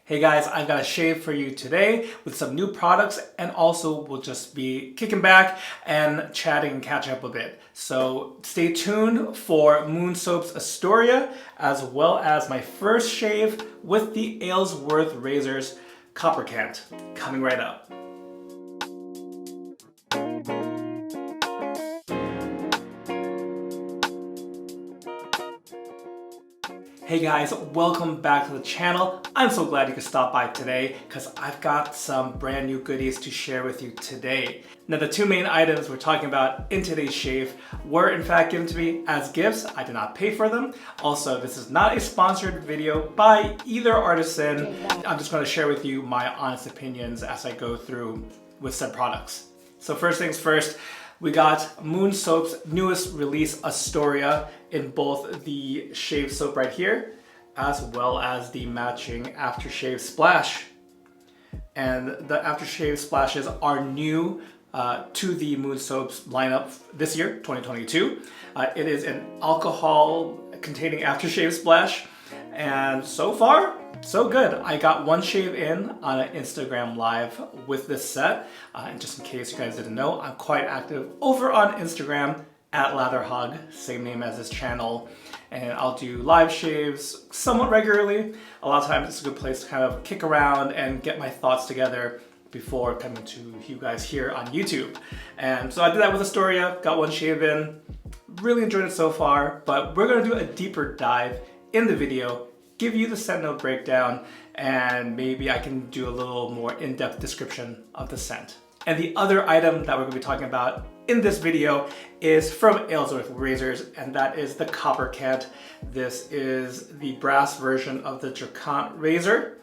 Hey guys, I've got a shave for you today with some new products, and also we'll just be kicking back and chatting and catching up a bit. So stay tuned for Moon Soaps Astoria, as well as my first shave with the Aylsworth Razors Kopparkant, coming right up. Hey guys, welcome back to the channel. I'm so glad you could stop by today because I've got some brand new goodies to share with you today. Now, the two main items we're talking about in today's shave were in fact given to me as gifts. I did not pay for them. Also, this is not a sponsored video by either artisan. I'm just going to share with you my honest opinions as I go through with said products. So first things first, we got Moon Soap's newest release, Astoria, in both the shave soap right here, as well as the matching aftershave splash. And the aftershave splashes are new to the Moon Soaps lineup this year, 2022. It is an alcohol-containing aftershave splash, and so far, so good. I got one shave in on an Instagram live with this set. And just in case you guys didn't know, I'm quite active over on Instagram at LatherHog, same name as this channel. And I'll do live shaves somewhat regularly. A lot of times it's a good place to kind of kick around and get my thoughts together before coming to you guys here on YouTube. And so I did that with Astoria, got one shave in, really enjoyed it so far, but we're gonna do a deeper dive in the video, give you the scent note breakdown, and maybe I can do a little more in-depth description of the scent. And the other item that we're going to be talking about in this video is from Aylsworth Razors, and that is the Kopparkant. This is the brass version of the Drakkant razor.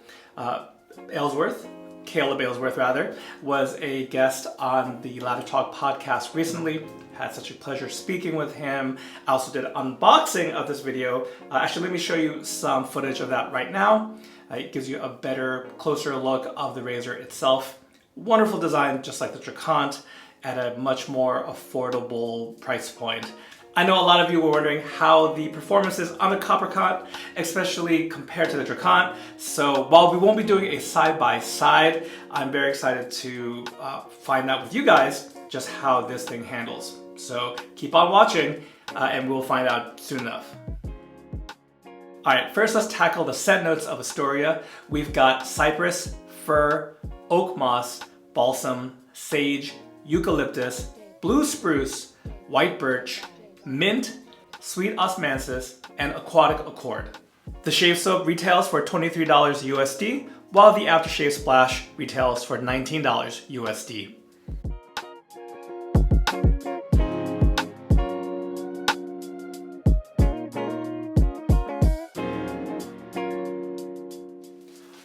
Aylsworth, Caleb Aylsworth rather, was a guest on the Lather Talk podcast recently. Had such a pleasure speaking with him. I also did an unboxing of this video. Actually, let me show you some footage of that right now. It gives you a better, closer look of the razor itself. Wonderful design, just like the Drakkant, at a much more affordable price point. I know a lot of you were wondering how the performance is on the Kopparkant, especially compared to the Drakkant. So while we won't be doing a side-by-side, I'm very excited to find out with you guys just how this thing handles. So keep on watching and we'll find out soon enough. All right, first let's tackle the scent notes of Astoria. We've got cypress, fir, oak moss, balsam, sage, eucalyptus, blue spruce, white birch, mint, sweet osmanthus, and aquatic accord. The shave soap retails for $23 USD, while the aftershave splash retails for $19 USD.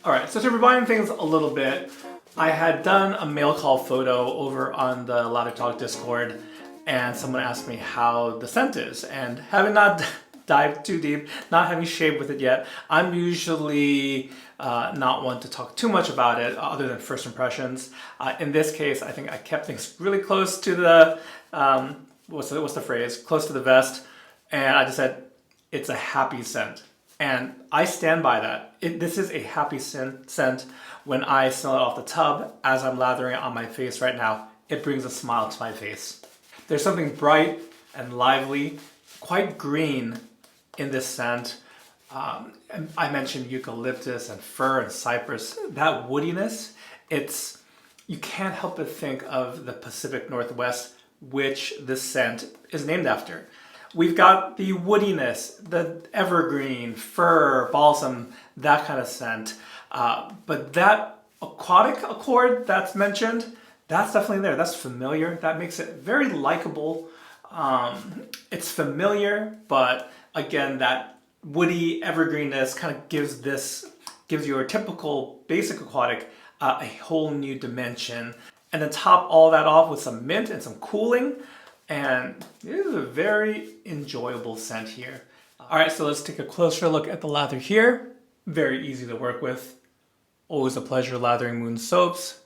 Alright, so to rewind things a little bit, I had done a mail call photo over on the Lather Talk Discord, and someone asked me how the scent is, and having not dived too deep, not having shaved with it yet, I'm usually not one to talk too much about it other than first impressions. In this case, I think I kept things really close to the, what's the phrase? Close to the vest, and I just said, it's a happy scent. And I stand by that. This is a happy scent. When I smell it off the tub, as I'm lathering it on my face right now, it brings a smile to my face. There's something bright and lively, quite green in this scent. And I mentioned eucalyptus and fir and cypress. That woodiness, you can't help but think of the Pacific Northwest, which this scent is named after. We've got the woodiness, the evergreen, fir, balsam, that kind of scent. But that aquatic accord that's mentioned, that's definitely there. That's familiar. That makes it very likable. It's familiar, but again, that woody evergreenness kind of gives your typical basic aquatic a whole new dimension. And then top all that off with some mint and some cooling. And it is a very enjoyable scent here. All right, so let's take a closer look at the lather here. Very easy to work with. Always a pleasure lathering Moon Soaps.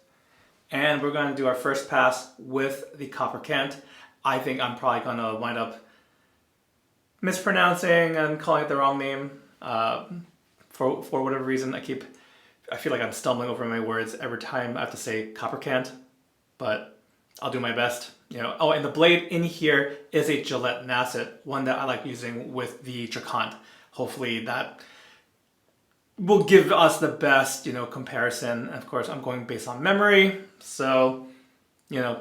And we're gonna do our first pass with the Kopparkant. I think I'm probably gonna wind up mispronouncing and calling it the wrong name. For whatever reason, I keep I feel like I'm stumbling over my words every time I have to say Kopparkant, but I'll do my best. Oh, and the blade in here is a Gillette Nasset, one that I like using with the Drakkant. Hopefully that will give us the best, comparison. Of course, I'm going based on memory, so,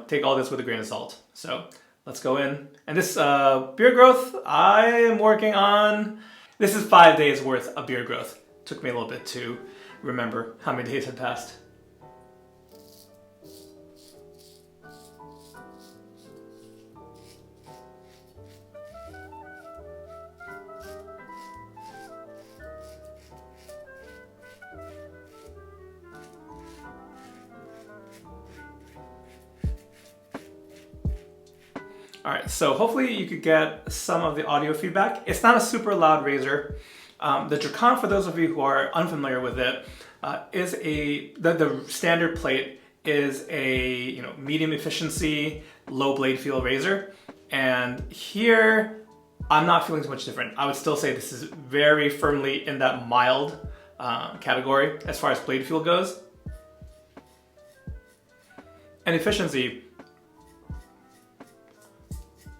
take all this with a grain of salt. So let's go in. And this beard growth, I am working on, this is 5 days worth of beard growth. Took me a little bit to remember how many days had passed. Alright, so hopefully you could get some of the audio feedback. It's not a super loud razor. The Drakkant, for those of you who are unfamiliar with it, is the standard plate is a medium efficiency, low blade feel razor. And here, I'm not feeling too much different. I would still say this is very firmly in that mild category as far as blade feel goes. And efficiency,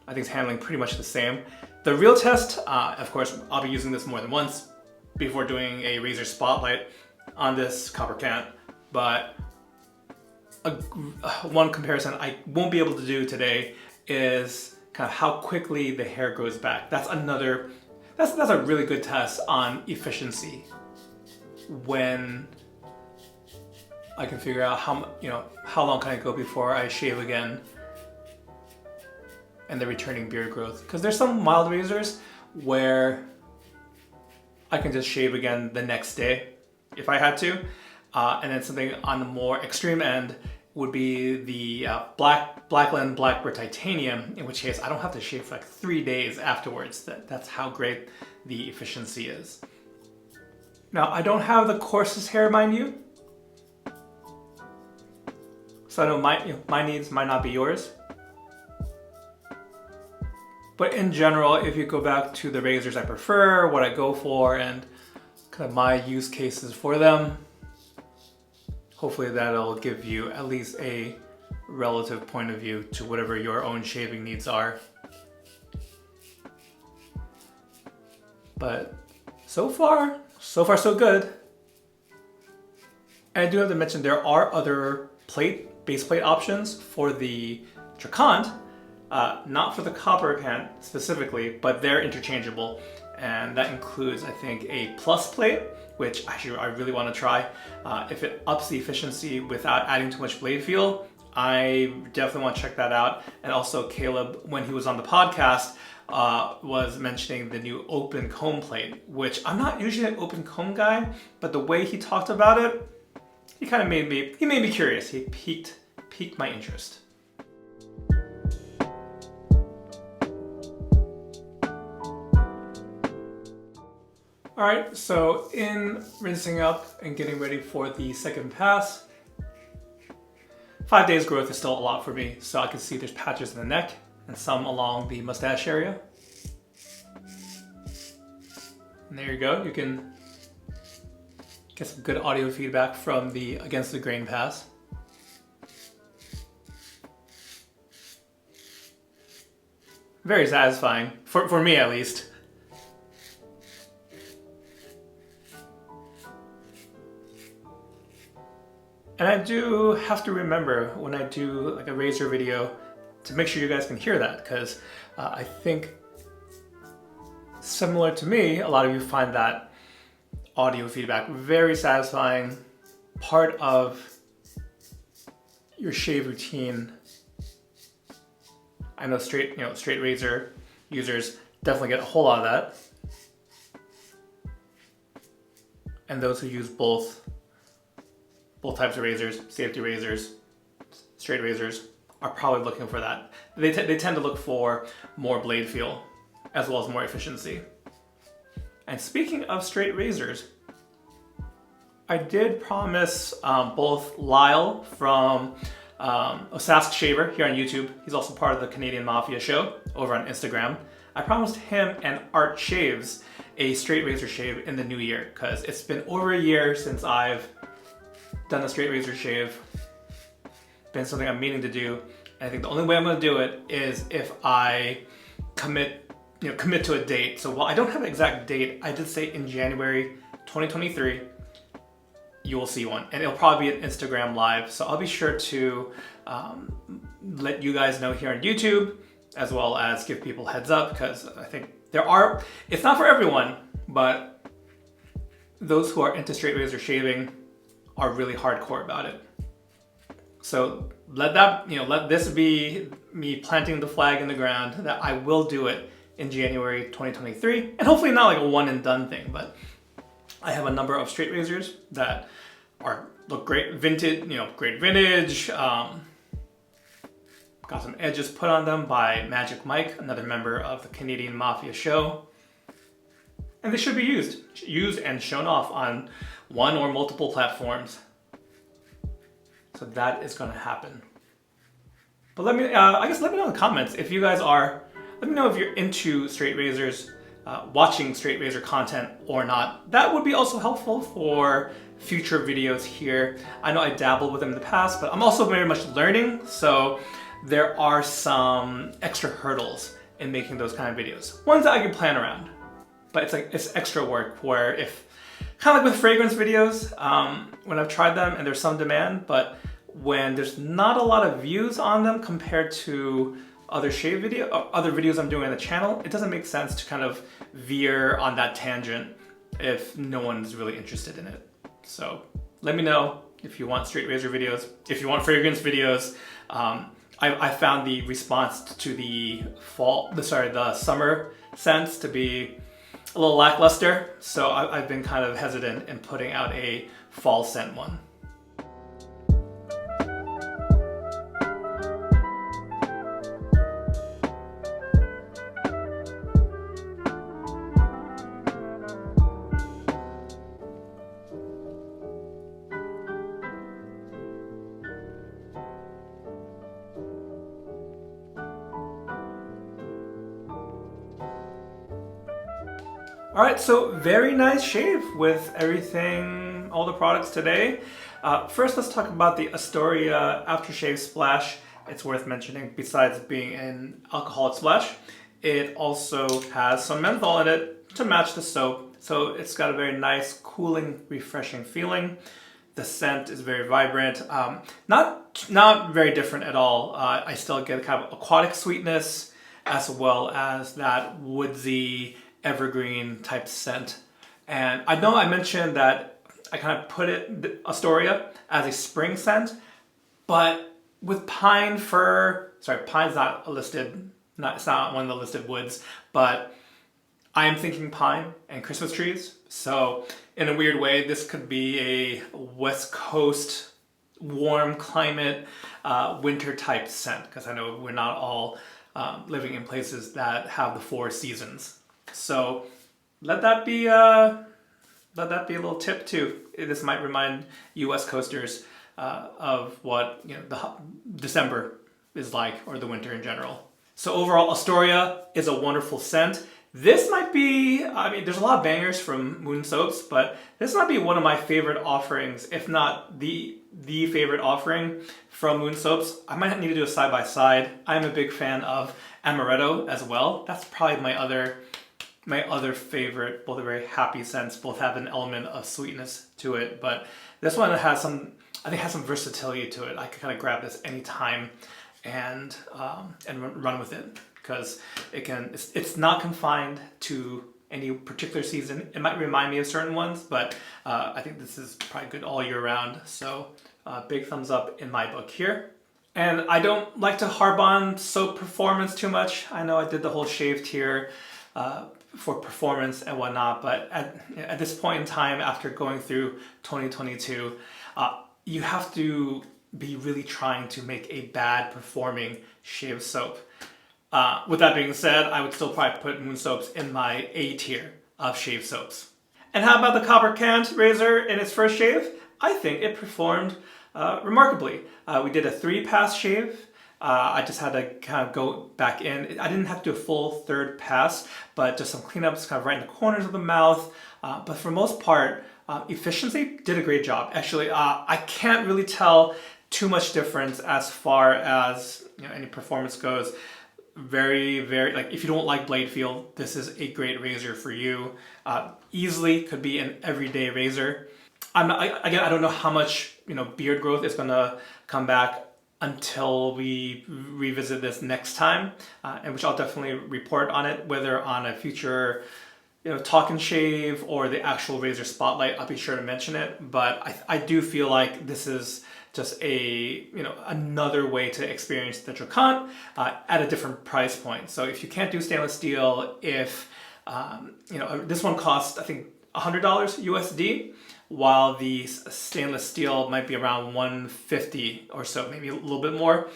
I think it's handling pretty much the same. The real test, of course, I'll be using this more than once before doing a razor spotlight on this Kopparkant, but one comparison I won't be able to do today is kind of how quickly the hair grows back. That's a really good test on efficiency when I can figure out how long can I go before I shave again and the returning beard growth. Because there's some mild razors where I can just shave again the next day if I had to. And then something on the more extreme end would be the Blackland Blackbird Titanium, in which case I don't have to shave for like 3 days afterwards. That's how great the efficiency is. Now, I don't have the coarsest hair, mind you. So I know my needs might not be yours. But in general, if you go back to the razors I prefer, what I go for, and kind of my use cases for them, hopefully that'll give you at least a relative point of view to whatever your own shaving needs are. But so far so good. And I do have to mention there are other base plate options for the Drakkant. Not for the Kopparkant specifically, but they're interchangeable. And that includes, I think, a plus plate, which actually I really want to try. If it ups the efficiency without adding too much blade feel, I definitely want to check that out. And also Caleb, when he was on the podcast, was mentioning the new open comb plate, which I'm not usually an open comb guy, but the way he talked about it, he made me curious. He piqued my interest. Alright, so in rinsing up and getting ready for the second pass, 5 days growth is still a lot for me, so I can see there's patches in the neck and some along the mustache area. And there you go, you can get some good audio feedback from the against the grain pass. Very satisfying, for me at least. And I do have to remember when I do like a razor video to make sure you guys can hear that, because I think similar to me, a lot of you find that audio feedback very satisfying, part of your shave routine. I know straight razor users definitely get a whole lot of that. And those who use both types of razors, safety razors, straight razors, are probably looking for that. They tend to look for more blade feel as well as more efficiency. And speaking of straight razors, I did promise both Lyle from Osask Shaver here on YouTube, he's also part of the Canadian Mafia show over on Instagram. I promised him and Art Shaves a straight razor shave in the new year, because it's been over a year since I've done a straight razor shave. Been something I'm meaning to do. And I think the only way I'm going to do it is if I commit to a date. So while I don't have an exact date, I did say in January 2023, you will see one. And it'll probably be an Instagram live. So I'll be sure to let you guys know here on YouTube, as well as give people heads up, because I think it's not for everyone, but those who are into straight razor shaving are really hardcore about it. So let this be me planting the flag in the ground that I will do it in January 2023, and hopefully not like a one and done thing, but I have a number of straight razors that look great, great vintage. Got some edges put on them by Magic Mike, another member of the Canadian Mafia show. And they should be used and shown off on one or multiple platforms. So that is going to happen. But let me know in the comments if you guys are. Let me know if you're into straight razors, watching straight razor content or not. That would be also helpful for future videos here. I know I dabbled with them in the past, but I'm also very much learning. So there are some extra hurdles in making those kind of videos. Ones that I can plan around, but it's extra work where kind of like with fragrance videos, when I've tried them and there's some demand, but when there's not a lot of views on them compared to other videos I'm doing on the channel, it doesn't make sense to kind of veer on that tangent if no one's really interested in it. So let me know if you want straight razor videos, if you want fragrance videos. I found the response to the summer scents to be a little lackluster, so I've been kind of hesitant in putting out a fall scent one. All right, so very nice shave with everything, all the products today. First, let's talk about the Astoria aftershave splash. It's worth mentioning, besides being an alcoholic splash, it also has some menthol in it to match the soap. So it's got a very nice, cooling, refreshing feeling. The scent is very vibrant, not very different at all. I still get kind of aquatic sweetness, as well as that woodsy, evergreen type scent. And I know I mentioned that I kind of put Astoria as a spring scent, but with pine, fir, pine's not listed, it's not one of the listed woods, but I'm thinking pine and Christmas trees. So in a weird way, this could be a West Coast warm climate, winter type scent, because I know we're not all living in places that have the 4 seasons. So let that be a little tip too. This might remind you West Coasters of what the December is like, or the winter in general. So overall, Astoria is a wonderful scent. This might be, there's a lot of bangers from Moon Soaps, but this might be one of my favorite offerings, if not the favorite offering from Moon Soaps. I might need to do a side-by-side. I'm a big fan of Amaretto as well. That's probably my other favorite. Both are very happy scents, both have an element of sweetness to it, but this one has some versatility to it. I can kind of grab this anytime and run with it, because it's not confined to any particular season. It might remind me of certain ones, but I think this is probably good all year round. So big thumbs up in my book here. And I don't like to harp on soap performance too much. I know I did the whole shaved here for performance and whatnot, but at this point in time, after going through 2022, you have to be really trying to make a bad performing shave soap. With that being said, I would still probably put Moon Soaps in my A tier of shave soaps. And how about the Kopparkant razor in its first shave? I think it performed remarkably. We did a 3-pass shave. I just had to kind of go back in. I didn't have to do a full 3rd pass, but just some cleanups kind of right in the corners of the mouth. But for the most part, Efficiency did a great job. Actually, I can't really tell too much difference as far as any performance goes. Very, like if you don't like blade feel, this is a great razor for you. Easily could be an everyday razor. Again, I don't know how much beard growth is gonna come back until we revisit this next time, and which I'll definitely report on it, whether on a future talk and shave or the actual razor spotlight. I'll be sure to mention it, but I do feel like this is just another way to experience the Drakkant at a different price point. So if you can't do stainless steel, if this one costs I think $100 USD, while the stainless steel might be around $150 or so, maybe a little bit more.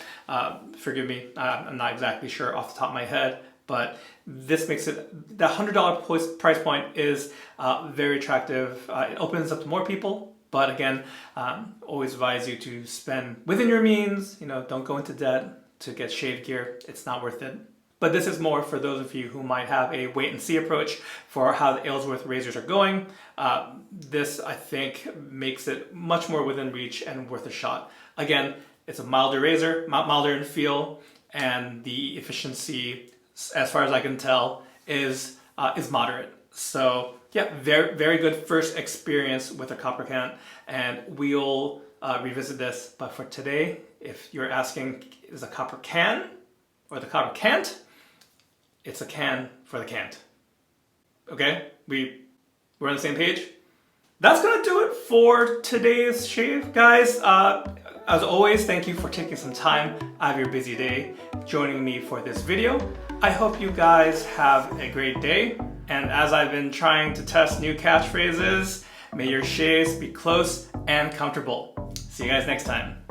Forgive me, I'm not exactly sure off the top of my head, but this makes it, the $100 price point is very attractive. It opens up to more people. But again, always advise you to spend within your means. Don't go into debt to get shave gear. It's not worth it. But this is more for those of you who might have a wait and see approach for how the Aylsworth razors are going. This, I think, makes it much more within reach and worth a shot. Again, it's a milder razor, milder in feel, and the efficiency, as far as I can tell, is moderate. So yeah, very, very good first experience with a Kopparkant, and we'll revisit this. But for today, if you're asking, is a Kopparkant or the Kopparkant? It's a can for the cant. Okay, we're on the same page. That's gonna do it for today's shave, guys. As always, thank you for taking some time out of your busy day joining me for this video. I hope you guys have a great day. And as I've been trying to test new catchphrases, may your shaves be close and comfortable. See you guys next time.